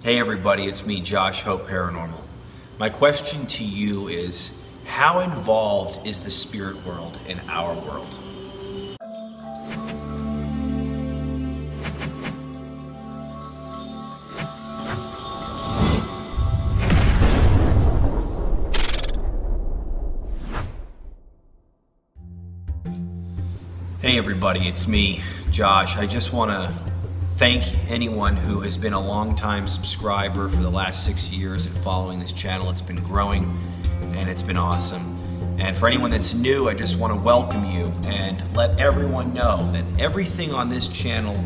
Hey everybody, it's me, Josh, H.O.P.E Paranormal. My question to you is, how involved is the spirit world in our world? Hey everybody, it's me, Josh. I just want to thank anyone who has been a long-time subscriber for the last 6 years and following this channel. It's been growing and it's been awesome. And for anyone that's new, I just want to welcome you and let everyone know that everything on this channel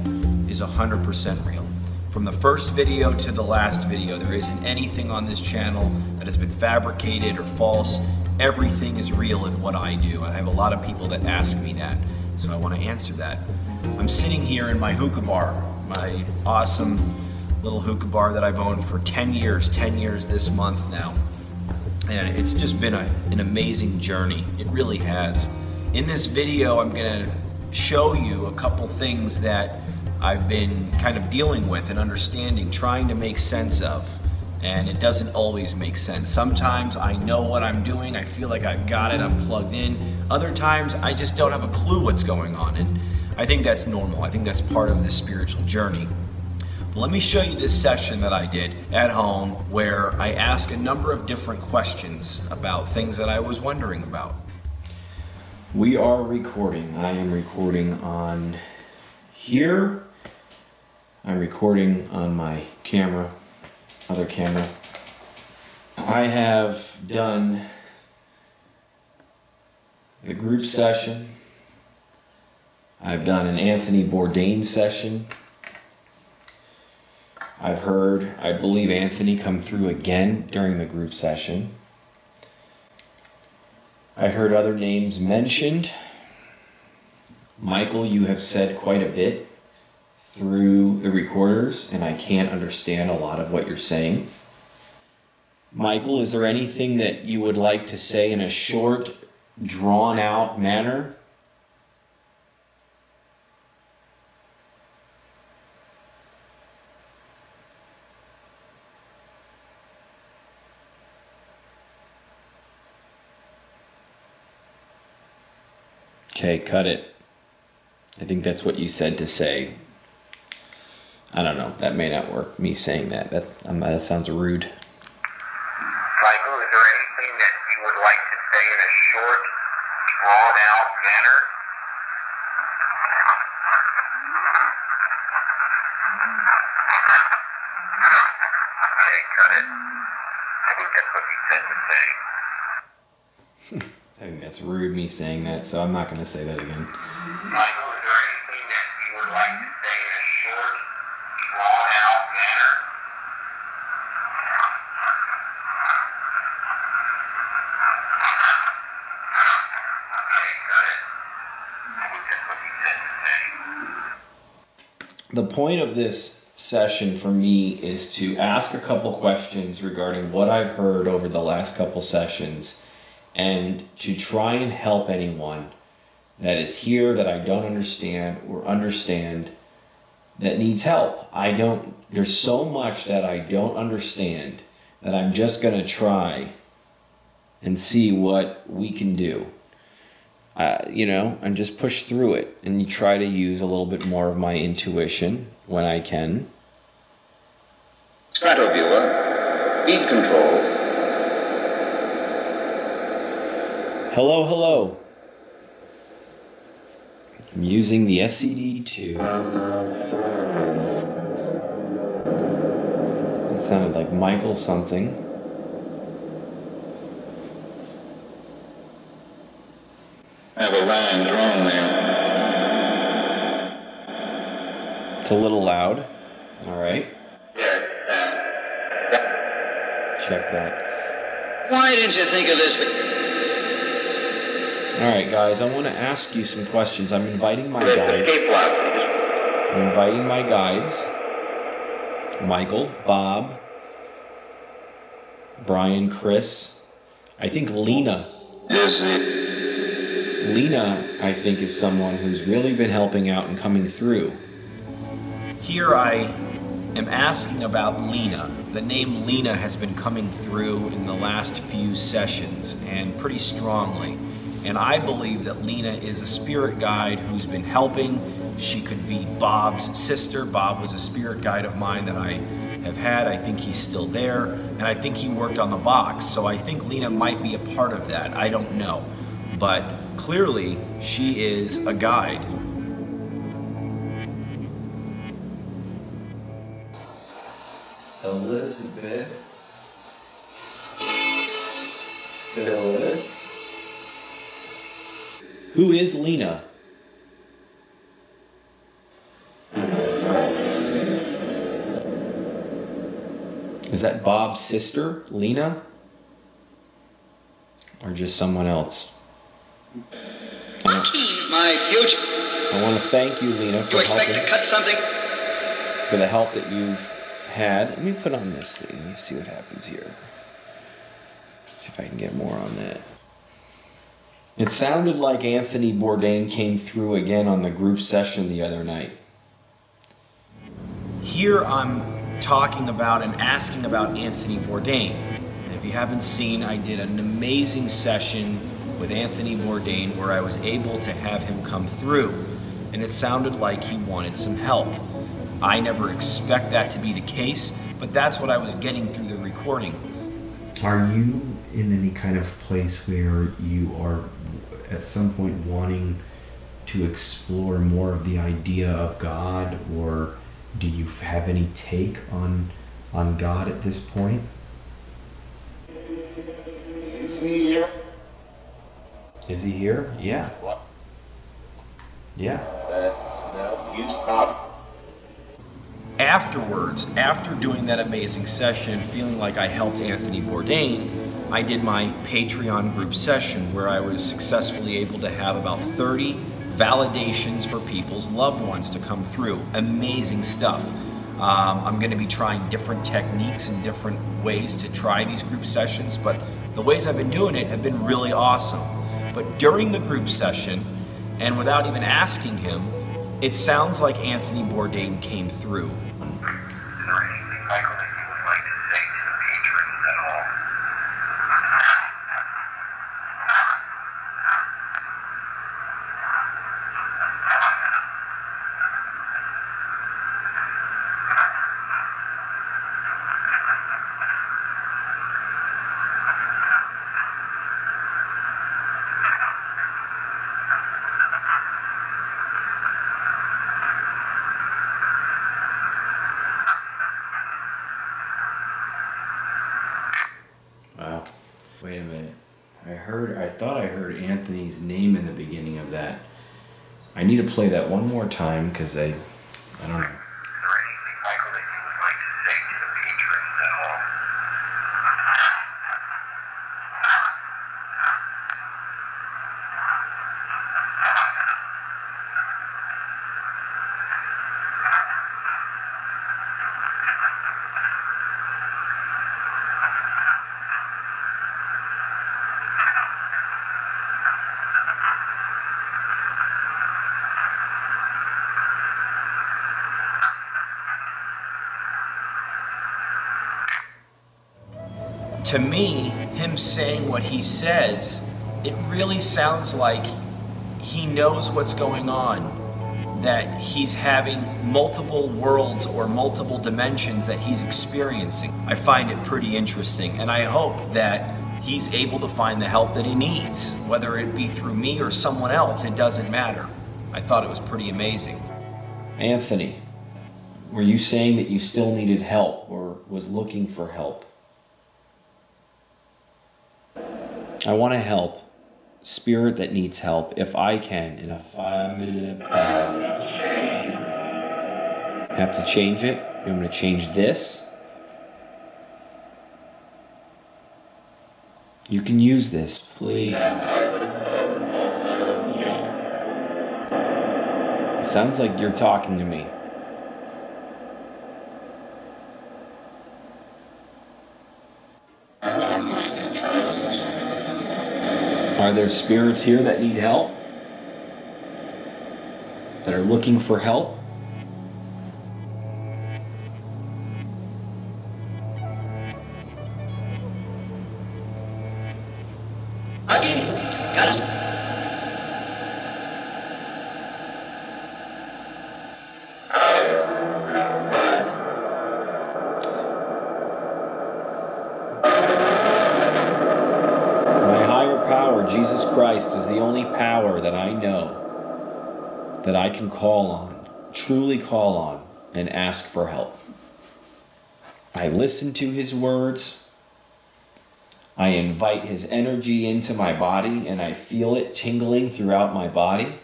is 100% real. From the first video to the last video, there isn't anything on this channel that has been fabricated or false. Everything is real in what I do. I have a lot of people that ask me that, so I want to answer that. I'm sitting here in my hookah bar, my awesome little hookah bar that I've owned for 10 years this month now. And it's just been an amazing journey. It really has. In this video, I'm gonna show you a couple things that I've been kind of dealing with and understanding, trying to make sense of. And it doesn't always make sense. Sometimes I know what I'm doing, I feel like I've got it, I'm plugged in. Other times I just don't have a clue what's going on. And I think that's normal. I think that's part of the spiritual journey. But let me show you this session that I did at home where I asked a number of different questions about things that I was wondering about. We are recording. I am recording on here. I'm recording on my camera, other camera. I have done the group session. I've done an Anthony Bourdain session. I've heard, I believe, Anthony come through again during the group session. I heard other names mentioned. Michael, you have said quite a bit through the recorders, and I can't understand a lot of what you're saying. Michael, is there anything that you would like to say in a short, drawn-out manner? Okay, cut it. I think that's what you said to say. I don't know. That may not work, me saying that. That sounds rude. Michael, is there anything that you would like to say in a short, drawn-out manner? Okay, cut it. I think that's what you said to say. I think that's rude, me saying that, so I'm not going to say that again. Michael, is there anything that you would like to say in a short, drawn-out manner? Okay, cut it. I think that's what you said to say. The point of this session for me is to ask a couple questions regarding what I've heard over the last couple sessions, and to try and help anyone that is here that I don't understand or understand that needs help. There's so much that I don't understand that I'm just going to try and see what we can do. And just push through it and you try to use a little bit more of my intuition when I can. Stratoviewer, feed control. Hello, hello. I'm using the SCD2. It sounded like Michael something. I have a line drawn there. It's a little loud. All right. Check that. Why didn't you think of this? Alright guys, I want to ask you some questions. I'm inviting my guides. I'm inviting my guides. Michael, Bob, Brian, Chris. I think Lena. Lena, I think, is someone who's really been helping out and coming through. Here I am asking about Lena. The name Lena has been coming through in the last few sessions, and pretty strongly. And I believe that Lena is a spirit guide who's been helping. She could be Bob's sister. Bob was a spirit guide of mine that I have had. I think he's still there, and I think he worked on the box. So I think Lena might be a part of that. I don't know. But clearly, she is a guide. Elizabeth, Phyllis. Who is Lena? Is that Bob's sister, Lena? Or just someone else? My future. I want to thank you, Lena, for You expect to cut something? for the help that you've had. Let me put on this thing. Let me see what happens here. See if I can get more on that. It sounded like Anthony Bourdain came through again on the group session the other night. Here I'm talking about and asking about Anthony Bourdain. If you haven't seen, I did an amazing session with Anthony Bourdain where I was able to have him come through, and it sounded like he wanted some help. I never expect that to be the case, but that's what I was getting through the recording. Are you in any kind of place where you are at some point wanting to explore more of the idea of God, or do you have any take on God at this point? Is he here? Is he here? Yeah. What? Yeah. No, he's not. Afterwards, after doing that amazing session, feeling like I helped Anthony Bourdain, I did my Patreon group session where I was successfully able to have about 30 validations for people's loved ones to come through. Amazing stuff. I'm going to be trying different techniques and different ways to try these group sessions, but the ways I've been doing it have been really awesome. But during the group session, and without even asking him, it sounds like Anthony Bourdain came through. Is there anything, Michael, that you would like to say to the patrons at all? Wow. Wait a minute. I thought I heard Anthony's name in the beginning of that. I need to play that one more time because I don't know. Is there anything, Michael, that you would like to say to the patrons at all? To me, him saying what he says, it really sounds like he knows what's going on, that he's having multiple worlds or multiple dimensions that he's experiencing. I find it pretty interesting, and I hope that he's able to find the help that he needs, whether it be through me or someone else, it doesn't matter. I thought it was pretty amazing. Anthony, were you saying that you still needed help or was looking for help? I want to help. Spirit that needs help, if I can, in a 5-minute Have to change it. I'm going to change this. You can use this, please. Sounds like you're talking to me. Are there spirits here that need help? That are looking for help? Got it. My higher power, Jesus Christ, is the only power that I know that I can call on, truly call on, and ask for help. I listen to his words. I invite his energy into my body, and I feel it tingling throughout my body.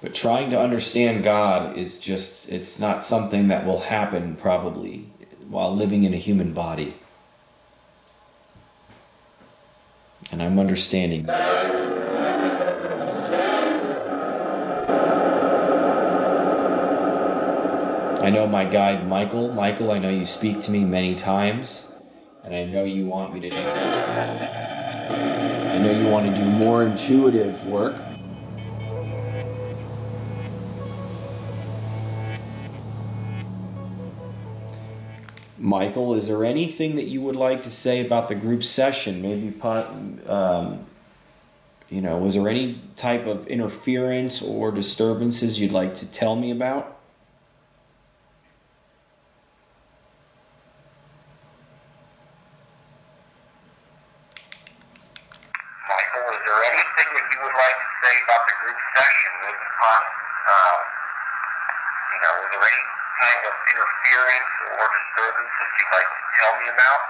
But trying to understand God is just, it's not something that will happen probably while living in a human body. And I'm understanding that. I know my guide, Michael. Michael, I know you speak to me many times, and I know you want me to do I know you want to do more intuitive work. Michael, is there anything that you would like to say about the group session? Maybe, was there any type of interference or disturbances you'd like to tell me about? Michael, is there anything that you would like to say about the group session? Maybe, is there any kind of interference or disturbances you'd like to tell me about?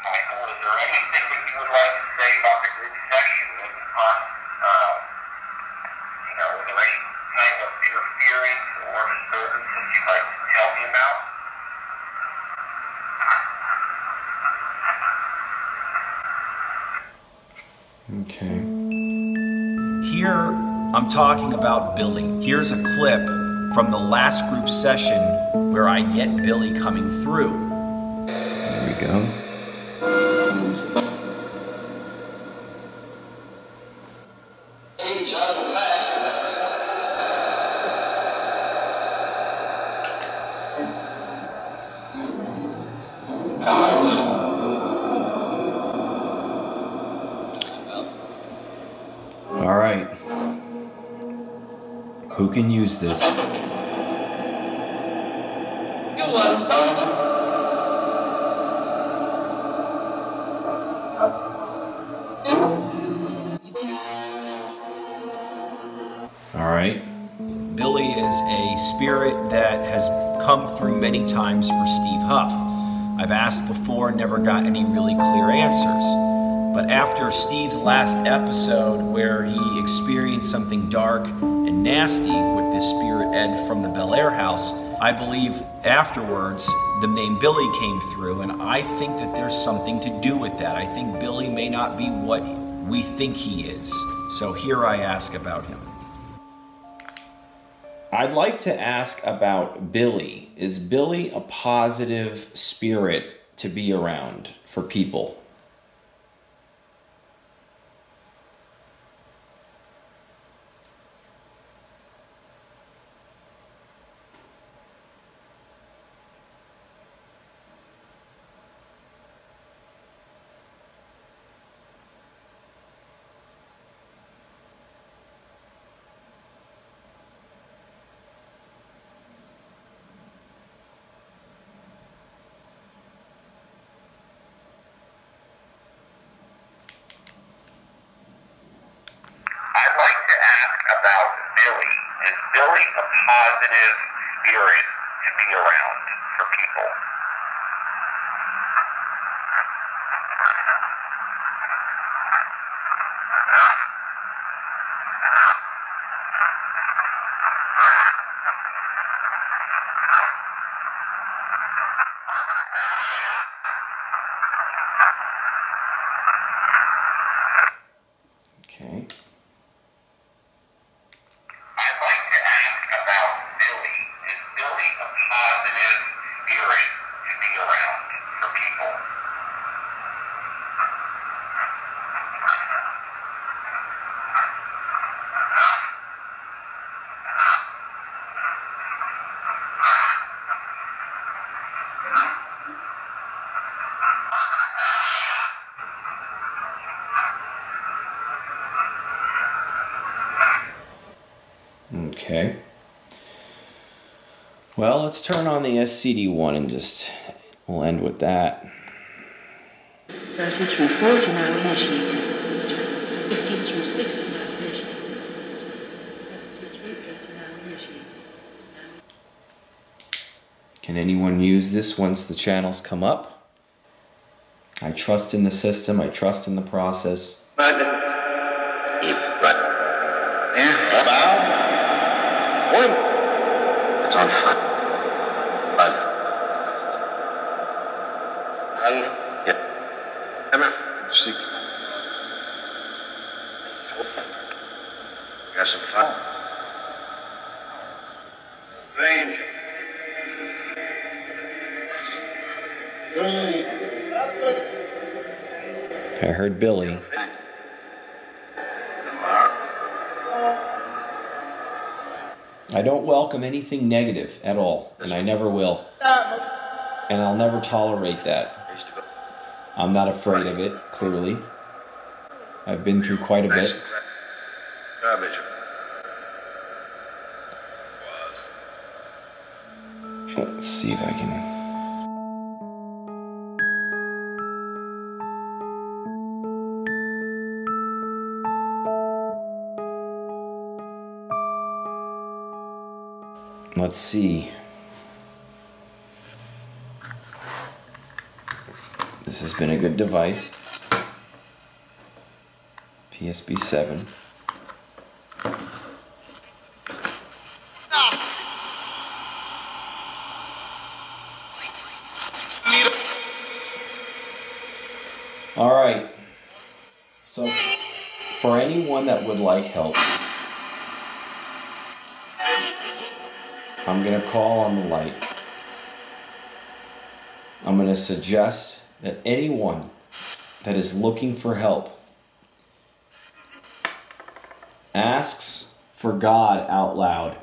Michael, is there anything that you would like to say about the group session? Maybe, is there any kind of interference or disturbances you'd like to tell me about? Okay. Here, I'm talking about Billy. Here's a clip from the last group session where I get Billy coming through. There we go. All right. Who can use this? All right. Billy is a spirit that has come through many times for Steve Huff. I've asked before, never got any really clear answers. But after Steve's last episode where he experienced something dark and nasty with this spirit Ed from the Bel Air house, I believe afterwards the name Billy came through, and I think that there's something to do with that. I think Billy may not be what we think he is. So here I ask about him. I'd like to ask about Billy. Is Billy a positive spirit to be around for people? I'd like to ask about Billy. Is Billy a positive spirit to be around for people? Okay. I'd like to ask about Billy. Is Billy a positive spirit to be around for people? Okay. Well, let's turn on the SCD one and we'll end with that. 30 through 40 now initiated. Channels 50 through 60 now initiated. 70 through 80 now initiated. Can anyone use this once the channels come up? I trust in the system. I trust in the process. Right. Yeah, about. Point. It's on fire. Yeah. Emma. 6. Got some fire. Range. I heard Billy. I don't welcome anything negative at all, and I never will. And I'll never tolerate that. I'm not afraid of it, clearly. I've been through quite a bit. Let's see if I can... Let's see. This has been a good device. PSB 7. All right. So for anyone that would like help, I'm going to call on the light. I'm going to suggest that anyone that is looking for help asks for God out loud.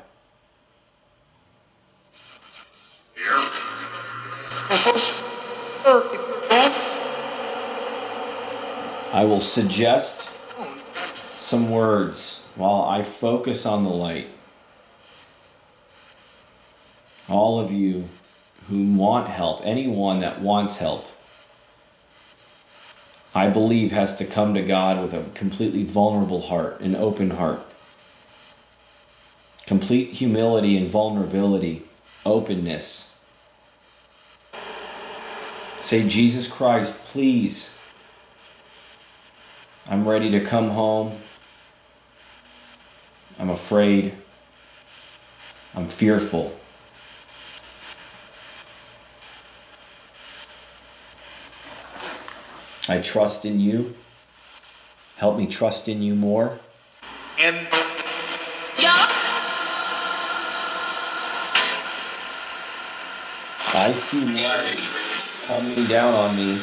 I will suggest some words while I focus on the light. All of you who want help, anyone that wants help, I believe has to come to God with a completely vulnerable heart, an open heart. Complete humility and vulnerability, openness. Say, Jesus Christ, please, I'm ready to come home. I'm afraid. I'm fearful. I trust in you. Help me trust in you more. And I see light coming down on me.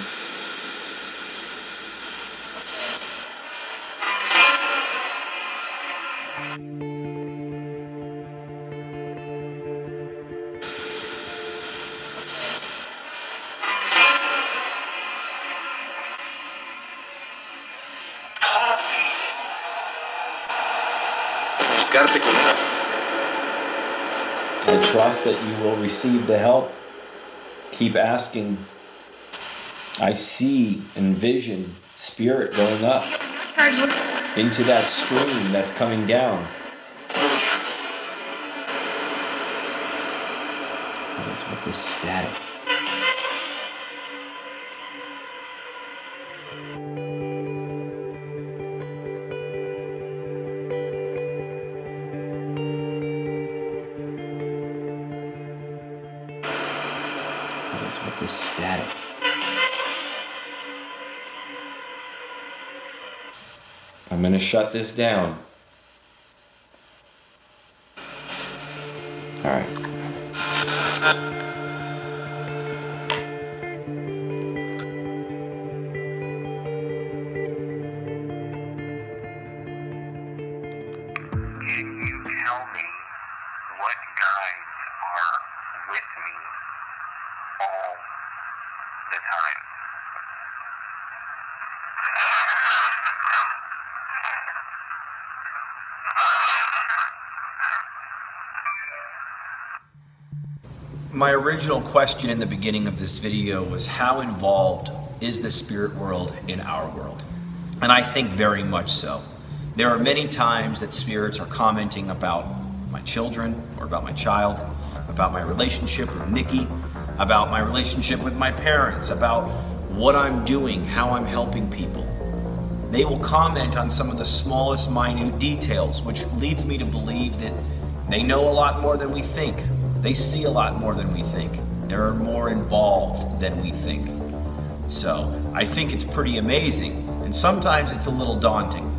I trust that you will receive the help. Keep asking. I see and vision spirit going up into that stream that's coming down. What is with this static? With this static. I'm going to shut this down. All right. can you tell me what guides are with me all the time? My original question in the beginning of this video was, how involved is the spirit world in our world? And I think very much so. There are many times that spirits are commenting about my children or about my child, about my relationship with Nikki, about my relationship with my parents, about what I'm doing, how I'm helping people. They will comment on some of the smallest minute details, which leads me to believe that they know a lot more than we think. They see a lot more than we think. They're more involved than we think. So I think it's pretty amazing, and sometimes it's a little daunting.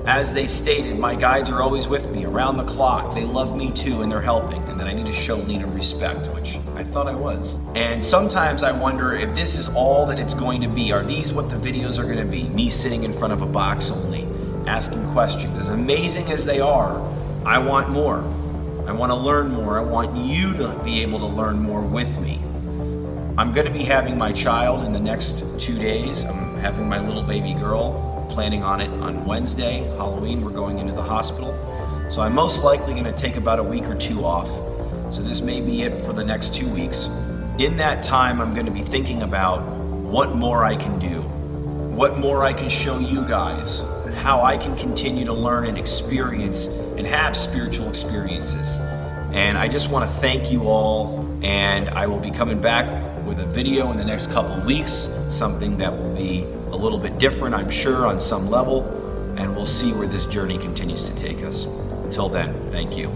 As they stated, my guides are always with me around the clock. They love me too, and they're helping, and that I need to show Lena respect, which I thought I was. And sometimes I wonder if this is all that it's going to be. Are these what the videos are going to be? Me sitting in front of a box only, asking questions. As amazing as they are, I want more. I want to learn more. I want you to be able to learn more with me. I'm going to be having my child in the next 2 days. I'm having my little baby girl. Planning on it on Wednesday, Halloween. We're going into the hospital. So I'm most likely going to take about a week or two off. So this may be it for the next 2 weeks. In that time, I'm going to be thinking about what more I can do, what more I can show you guys, how I can continue to learn and experience and have spiritual experiences. And I just want to thank you all, and I will be coming back with a video in the next couple weeks, something that will be a little bit different, I'm sure, on some level, and we'll see where this journey continues to take us. Until then, thank you.